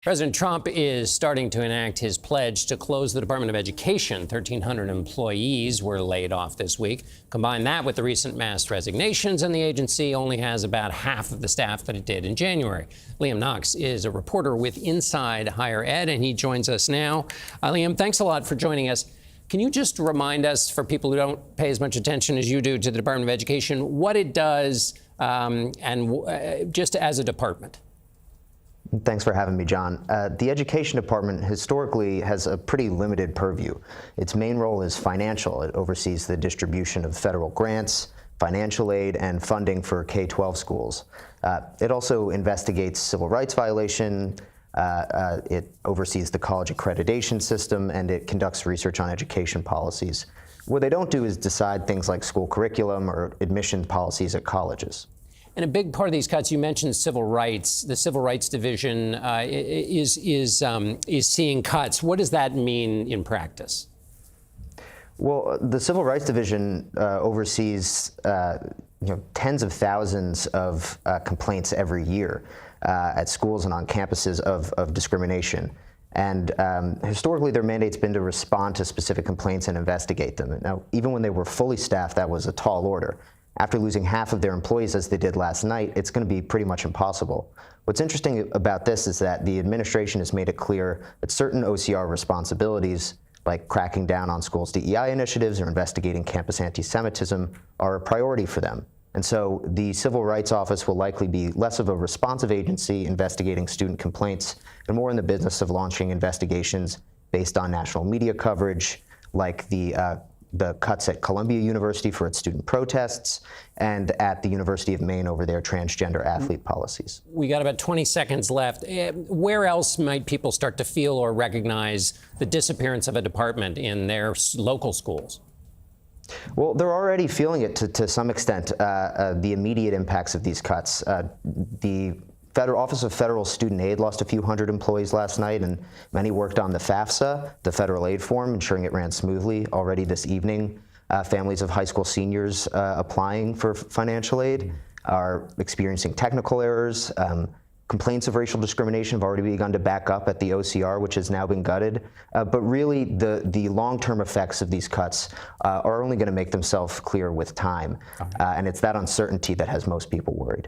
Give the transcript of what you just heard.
President Trump is starting to enact his pledge to close the Department of Education. 1,300 employees were laid off this week. Combine that with the recent mass resignations, and the agency only has about half of the staff that it did in January. Liam Knox is a reporter with Inside Higher Ed, and he joins us now. Liam, thanks a lot for joining us. Can you just remind us, for people who don't pay as much attention as you do to the Department of Education, what it does just as a department? Thanks for having me, John. The Education Department historically has a pretty limited purview. Its main role is financial. It oversees the distribution of federal grants, financial aid, and funding for K-12 schools. It also investigates civil rights violation. It oversees the college accreditation system, and it conducts research on education policies. What they don't do is decide things like school curriculum or admission policies at colleges. And a big part of these cuts, you mentioned civil rights. The Civil Rights Division is seeing cuts. What does that mean in practice? Well, the Civil Rights Division oversees tens of thousands of complaints every year at schools and on campuses of discrimination. And historically, their mandate's been to respond to specific complaints and investigate them. Now, even when they were fully staffed, that was a tall order. After losing half of their employees, as they did last night, it's going to be pretty much impossible. What's interesting about this is that the administration has made it clear that certain OCR responsibilities, like cracking down on schools' DEI initiatives or investigating campus anti-Semitism, are a priority for them. And so the Civil Rights Office will likely be less of a responsive agency investigating student complaints and more in the business of launching investigations based on national media coverage, like the cuts at Columbia University for its student protests and at the University of Maine over their transgender athlete policies. We got about 20 seconds left. Where else might people start to feel or recognize the disappearance of a department in their local schools? Well, they're already feeling it to some extent, the immediate impacts of these cuts. The Office of Federal Student Aid lost a few hundred employees last night, and many worked on the FAFSA, the federal aid form, ensuring it ran smoothly. Already this evening, families of high school seniors applying for financial aid are experiencing technical errors. Complaints of racial discrimination have already begun to back up at the OCR, which has now been gutted. But really, the long-term effects of these cuts are only going to make themselves clear with time. And it's that uncertainty that has most people worried.